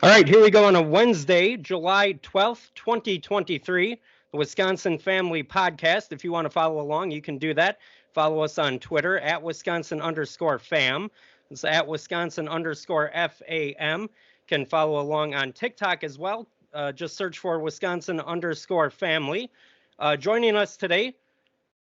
All right, here we go on a Wednesday, July 12th, 2023, the Wisconsin Family Podcast. If you want to follow along, you can do that. Follow us on Twitter at Wisconsin_fam. It's at Wisconsin_FAM. Can follow along on TikTok as well. Just search for Wisconsin_family. Joining us today,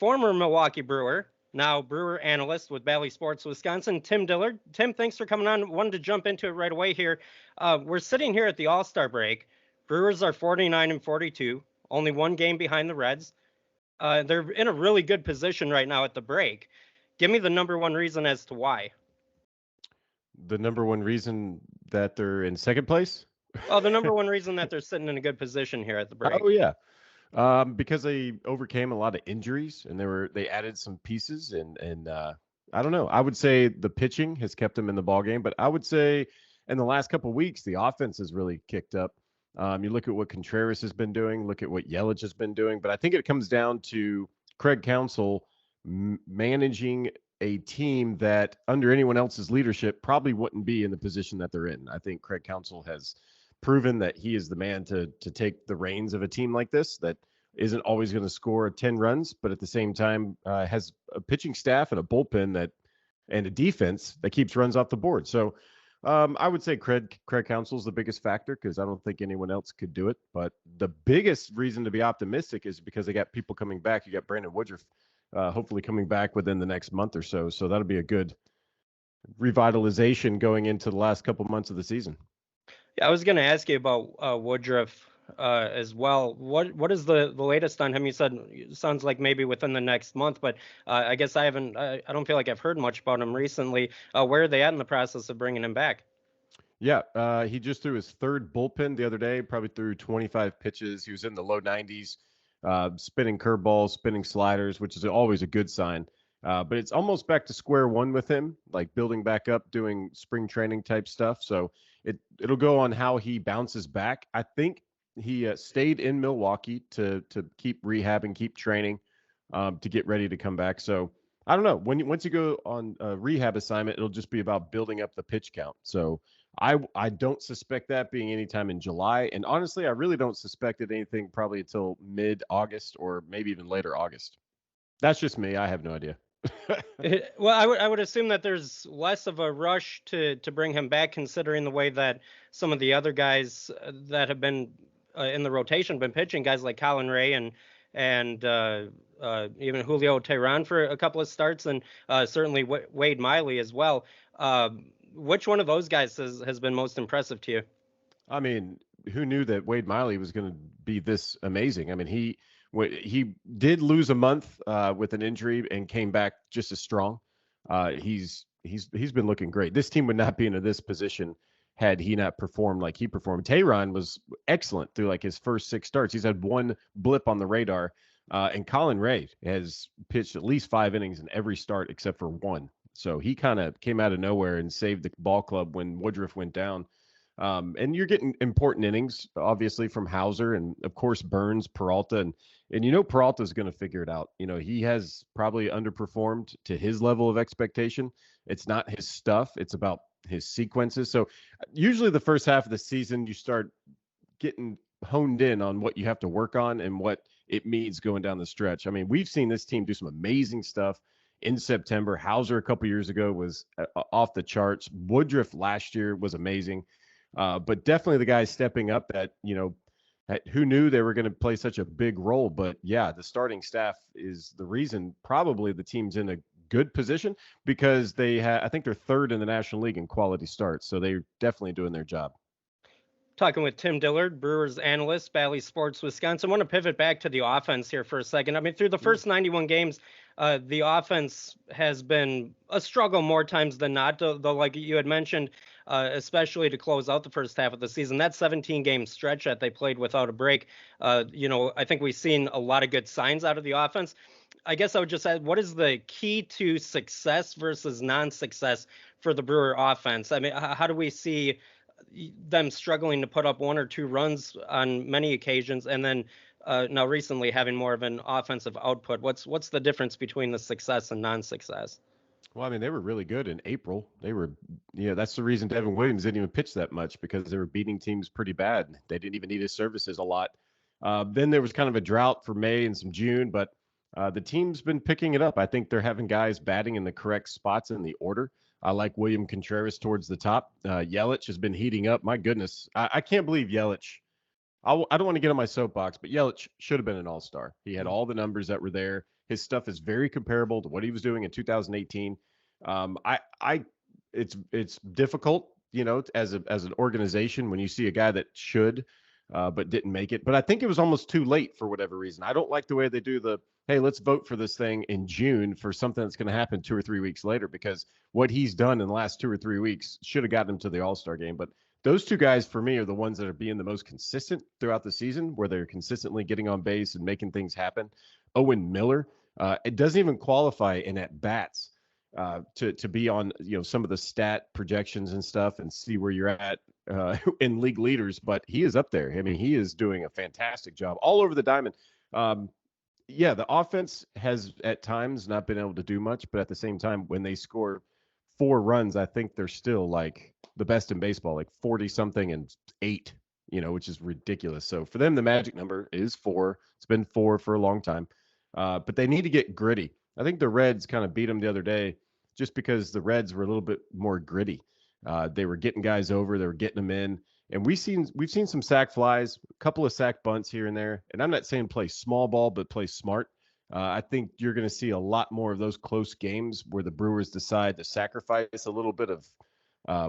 former Milwaukee Brewer, now Brewer analyst with Bally Sports Wisconsin, Tim Dillard. Tim, thanks for coming on. Wanted to jump into it right away here. We're sitting here at the All-Star break. Brewers are 49-42, only one game behind the Reds. They're in a really good position right now at the break. Give me the number one reason as to why. The number one reason that they're in second place? Well, the number one reason that they're sitting in a good position here at the break. Oh yeah, because they overcame a lot of injuries and they added some pieces and I don't know. I would say the pitching has kept them in the ball game, but I would say in the last couple of weeks the offense has really kicked up. You look at what Contreras has been doing, look at what Yelich has been doing, but I think it comes down to Craig Counsell managing a team that under anyone else's leadership probably wouldn't be in the position that they're in. I think Craig Counsell has proven that he is the man to take the reins of a team like this that isn't always going to score 10 runs, but at the same time has a pitching staff and a bullpen and a defense that keeps runs off the board. So I would say Craig Counsell is the biggest factor because I don't think anyone else could do it. But the biggest reason to be optimistic is because they got people coming back. You got Brandon Woodruff hopefully coming back within the next month or so. So that'll be a good revitalization going into the last couple months of the season. Yeah, I was going to ask you about Woodruff as well. What is the latest on him? You said it sounds like maybe within the next month, but I guess I don't feel like I've heard much about him recently. Where are they at in the process of bringing him back? Yeah, he just threw his third bullpen the other day, probably threw 25 pitches. He was in the low 90s, spinning curveballs, spinning sliders, which is always a good sign. But it's almost back to square one with him, like building back up, doing spring training type stuff. So it'll go on how he bounces back. I think he stayed in Milwaukee to keep rehabbing, keep training, to get ready to come back. So I don't know. Once you go on a rehab assignment, it'll just be about building up the pitch count. So I don't suspect that being anytime in July. And honestly, I really don't suspect it anything probably until mid-August or maybe even later August. That's just me. I have no idea. Well, I would assume that there's less of a rush to bring him back, considering the way that some of the other guys that have been in the rotation been pitching, guys like Colin Ray and even Julio Teheran for a couple of starts, and certainly Wade Miley as well. Which one of those guys has been most impressive to you? I mean, who knew that Wade Miley was going to be this amazing? I mean, he did lose a month with an injury and came back just as strong. He's been looking great. This team would not be in this position had he not performed like he performed. Teheran was excellent through like his first 6 starts. He's had one blip on the radar. And Colin Ray has pitched at least 5 innings in every start except for one. So he kind of came out of nowhere and saved the ball club when Woodruff went down. And you're getting important innings, obviously, from Hauser and, of course, Burns, Peralta. And Peralta's going to figure it out. He has probably underperformed to his level of expectation. It's not his stuff. It's about his sequences. So usually the first half of the season, you start getting honed in on what you have to work on and what it means going down the stretch. I mean, we've seen this team do some amazing stuff in September. Hauser a couple years ago was off the charts. Woodruff last year was amazing. But definitely the guys stepping up that who knew they were going to play such a big role. But yeah, the starting staff is the reason probably the team's in a good position because I think they're third in the National League in quality starts. So they're definitely doing their job. Talking with Tim Dillard, Brewers analyst, Bally Sports Wisconsin. I want to pivot back to the offense here for a second. I mean, through the first 91 games, the offense has been a struggle more times than not, though like you had mentioned, especially to close out the first half of the season. That 17-game stretch that they played without a break, I think we've seen a lot of good signs out of the offense. I guess I would just add, what is the key to success versus non-success for the Brewer offense? I mean, how do we see them struggling to put up 1 or 2 runs on many occasions, and then now recently having more of an offensive output? What's the difference between the success and non-success? Well, I mean, they were really good in April. They were, that's the reason Devin Williams didn't even pitch that much because they were beating teams pretty bad. They didn't even need his services a lot. Then there was kind of a drought for May and some June, but the team's been picking it up. I think they're having guys batting in the correct spots in the order. I like William Contreras towards the top. Yelich has been heating up. My goodness, I can't believe Yelich. I don't want to get on my soapbox, but Yelich should have been an all-star. He had all the numbers that were there. His stuff is very comparable to what he was doing in 2018. It's difficult, as an organization when you see a guy that should, but didn't make it. But I think it was almost too late for whatever reason. I don't like the way they do hey, let's vote for this thing in June for something that's going to happen 2 or 3 weeks later, because what he's done in the last 2 or 3 weeks should have gotten him to the All-Star game. But those two guys for me are the ones that are being the most consistent throughout the season, where they're consistently getting on base and making things happen. Owen Miller, it doesn't even qualify in at bats to be on some of the stat projections and stuff and see where you're at in league leaders, but he is up there. I mean, he is doing a fantastic job all over the diamond. The offense has at times not been able to do much, but at the same time, when they score 4 runs, I think they're still like the best in baseball, like 40 something and 8, which is ridiculous. So for them, the magic number is 4. It's been 4 for a long time. But they need to get gritty. I think the Reds kind of beat them the other day just because the Reds were a little bit more gritty. They were getting guys over, they were getting them in. And we've seen some sack flies, a couple of sack bunts here and there. And I'm not saying play small ball, but play smart. I think you're going to see a lot more of those close games where the Brewers decide to sacrifice a little bit of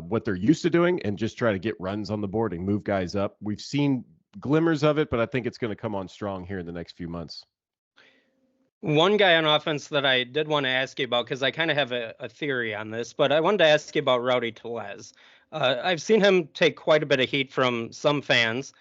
what they're used to doing and just try to get runs on the board and move guys up. We've seen glimmers of it, but I think it's going to come on strong here in the next few months. One guy on offense that I did want to ask you about, because I kind of have a theory on this, but I wanted to ask you about Rowdy Tellez. I've seen him take quite a bit of heat from some fans.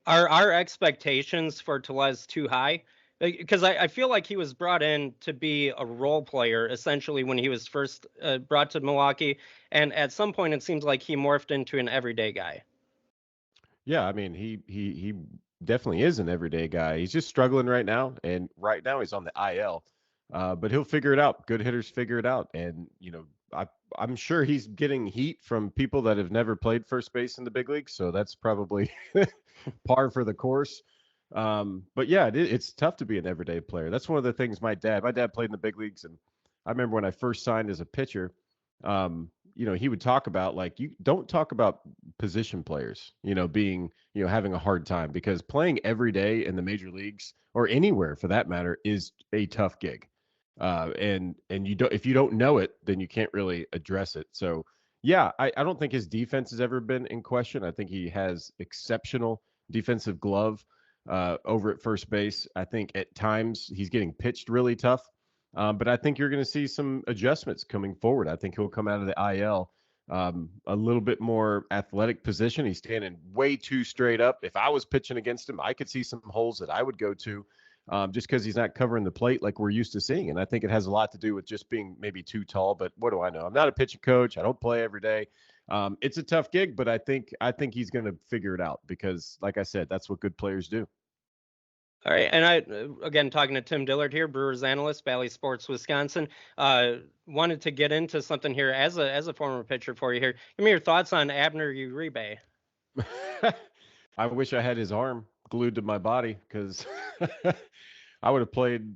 Are our expectations for Tellez too high? Because I feel like he was brought in to be a role player, essentially, when he was first brought to Milwaukee. And at some point, it seems like he morphed into an everyday guy. Yeah, I mean, he definitely is an everyday guy. He's just struggling right now, and right now he's on the IL. But he'll figure it out. Good hitters figure it out, and I'm sure he's getting heat from people that have never played first base in the big leagues, so that's probably par for the course. But yeah, it's tough to be an everyday player. That's one of the things my dad played in the big leagues, and I remember when I first signed as a pitcher, he would talk about, like, you don't talk about position players, being, having a hard time, because playing every day in the major leagues or anywhere for that matter is a tough gig. And if you don't know it, then you can't really address it. So yeah, I don't think his defense has ever been in question. I think he has exceptional defensive glove over at first base. I think at times he's getting pitched really tough. But I think you're going to see some adjustments coming forward. I think he'll come out of the IL a little bit more athletic position. He's standing way too straight up. If I was pitching against him, I could see some holes that I would go to just because he's not covering the plate like we're used to seeing. And I think it has a lot to do with just being maybe too tall. But what do I know? I'm not a pitching coach. I don't play every day. It's a tough gig, but I think he's going to figure it out because, like I said, that's what good players do. All right, and I, again, talking to Tim Dillard here, Brewers analyst, Bally Sports, Wisconsin. Wanted to get into something here as a former pitcher for you here. Give me your thoughts on Abner Uribe. I wish I had his arm glued to my body because I would have played,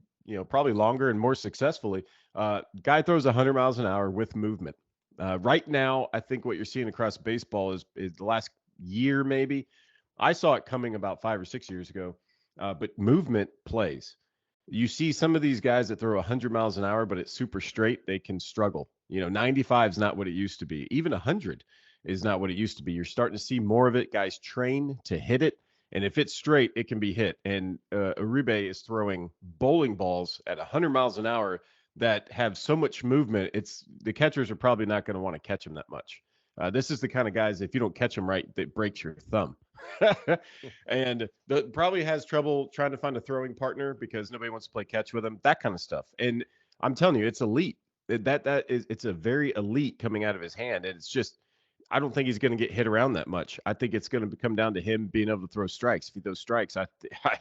probably longer and more successfully. Guy throws 100 miles an hour with movement. Right now, I think what you're seeing across baseball is the last year maybe. I saw it coming about 5 or 6 years ago. But movement plays. You see some of these guys that throw 100 miles an hour, but it's super straight, they can struggle. 95 is not what it used to be. Even 100 is not what it used to be. You're starting to see more of it. Guys train to hit it. And if it's straight, it can be hit. And Uribe is throwing bowling balls at 100 miles an hour that have so much movement. The catchers are probably not going to want to catch him that much. This is the kind of guys, if you don't catch them right, that breaks your thumb. And probably has trouble trying to find a throwing partner because nobody wants to play catch with him, that kind of stuff. And I'm telling you, it's elite. It's a very elite coming out of his hand. And it's just, I don't think he's going to get hit around that much. I think it's going to come down to him being able to throw strikes. If he throws strikes, I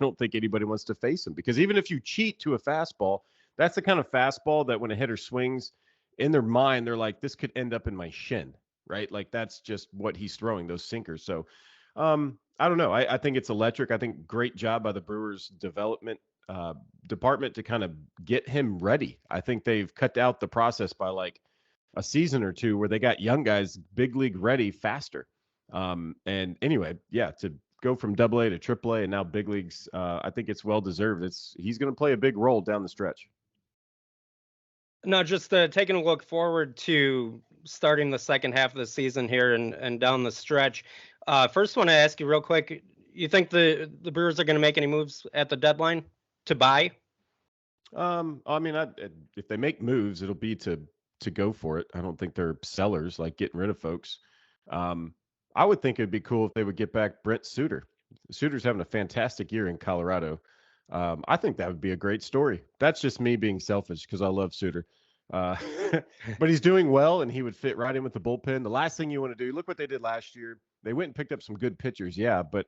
don't think anybody wants to face him, because even if you cheat to a fastball, that's the kind of fastball that when a hitter swings, in their mind, they're like, this could end up in my shin, right? Like that's just what he's throwing, those sinkers. So I don't know. I think it's electric. I think great job by the Brewers development uh, department to kind of get him ready. I think they've cut out the process by like a season or two where they got young guys big league ready faster. And anyway, yeah, to go from Double A to Triple A and now big leagues, I think it's well deserved. He's going to play a big role down the stretch. Now, just taking a look forward to starting the second half of the season here and down the stretch. First, want to ask you real quick: you think the Brewers are going to make any moves at the deadline to buy? I mean, if they make moves, it'll be to go for it. I don't think they're sellers, like getting rid of folks. Um, I would think it'd be cool if they would get back Brent Suter. Suter's having a fantastic year in Colorado. I think that would be a great story. That's just me being selfish because I love Suter. Uh, but he's doing well, and he would fit right in with the bullpen. The last thing you want to do, look what they did last year. They went and picked up some good pitchers, yeah, but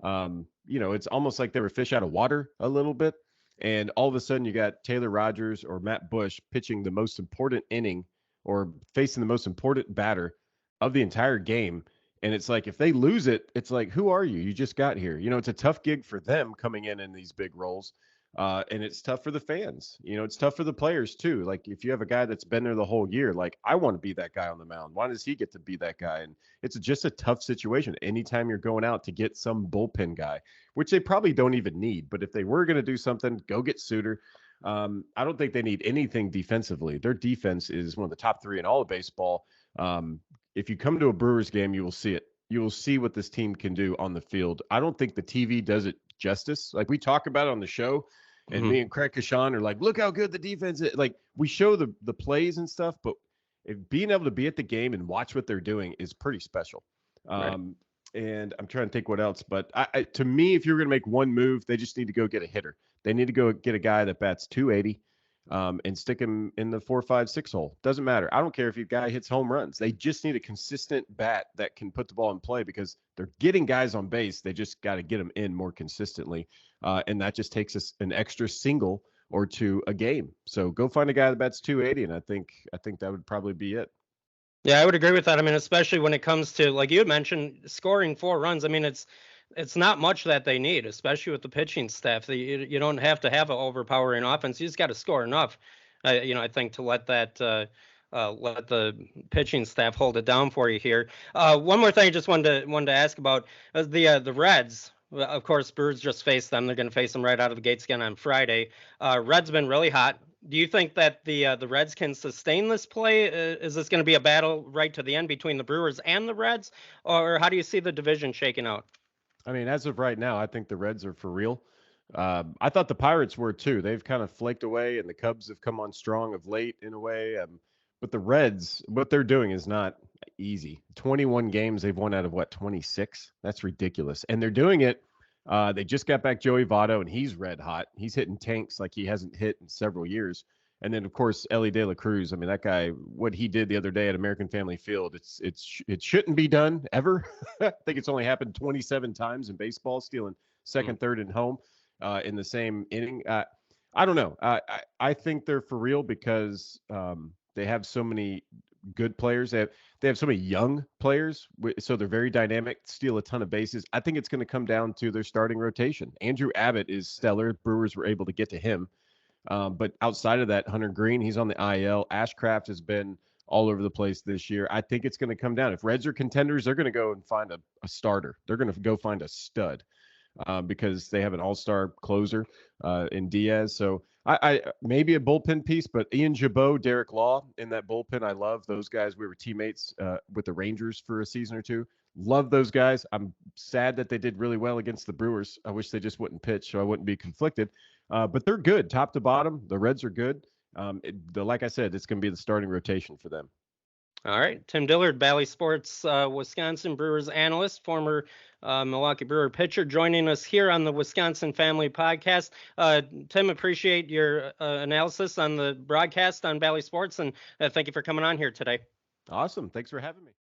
it's almost like they were fish out of water a little bit. And all of a sudden, you got Taylor Rogers or Matt Bush pitching the most important inning or facing the most important batter of the entire game. And it's like, if they lose it, it's like, who are you? You just got here. It's a tough gig for them coming in these big roles. And it's tough for the fans. It's tough for the players too. Like if you have a guy that's been there the whole year, like I want to be that guy on the mound. Why does he get to be that guy? And it's just a tough situation. Anytime you're going out to get some bullpen guy, which they probably don't even need. But if they were going to do something, go get Suter. I don't think they need anything defensively. Their defense is one of the top three in all of baseball. If you come to a Brewers game, you will see it. You will see what this team can do on the field. I don't think the TV does it justice. Like we talk about it on the show, and me and Craig Kashan are like, look how good the defense is. Like we show the plays and stuff, but being able to be at the game and watch what they're doing is pretty special. Right. And I'm trying to think what else, but to me, if you're going to make one move, they just need to go get a hitter. They need to go get a guy that bats 280 and stick him in the 4, 5, 6 hole. Doesn't matter. I don't care if your guy hits home runs. They just need a consistent bat that can put the ball in play because they're getting guys on base. They just got to get them in more consistently. And that just takes us an extra single or two a game. So go find a guy that bats 280. And I think that would probably be it. Yeah, I would agree with that. I mean, especially when it comes to, like you had mentioned, scoring 4 runs. I mean, it's not much that they need, especially with the pitching staff. You don't have to have an overpowering offense. You just got to score enough, I think, to let the pitching staff hold it down for you here. One more thing I just wanted to ask about the Reds. Well, of course, Brewers just faced them. They're going to face them right out of the gates again on Friday. Reds been really hot. Do you think that the Reds can sustain this play? Is this going to be a battle right to the end between the Brewers and the Reds, or how do you see the division shaking out? I mean, as of right now, I think the Reds are for real. I thought the Pirates were too. They've kind of flaked away, and the Cubs have come on strong of late in a way. But the Reds, what they're doing is not easy. 21 games they've won out of 26? That's ridiculous. And they're doing it. They just got back Joey Votto, and he's red hot. He's hitting tanks like he hasn't hit in several years. And then, of course, Ellie De La Cruz. I mean, that guy, what he did the other day at American Family Field, it shouldn't be done ever. I think it's only happened 27 times in baseball, stealing second, third, and home in the same inning. I don't know. I think they're for real because they have so many good players. They have so many young players, so they're very dynamic, steal a ton of bases. I think it's going to come down to their starting rotation. Andrew Abbott is stellar. Brewers were able to get to him. But outside of that, Hunter Green, he's on the IL. Ashcraft has been all over the place this year. I think it's going to come down. If Reds are contenders, they're going to go and find a starter. They're going to go find a stud because they have an all-star closer in Diaz. So I maybe a bullpen piece, but Ian Jabot, Derek Law in that bullpen, I love those guys. We were teammates with the Rangers for a season or two. Love those guys. I'm sad that they did really well against the Brewers. I wish they just wouldn't pitch so I wouldn't be conflicted. But they're good, top to bottom. The Reds are good. Like I said, it's going to be the starting rotation for them. All right. Tim Dillard, Bally Sports, Wisconsin Brewers analyst, former Milwaukee Brewer pitcher, joining us here on the Wisconsin Family Podcast. Tim, appreciate your analysis on the broadcast on Bally Sports, and thank you for coming on here today. Awesome. Thanks for having me.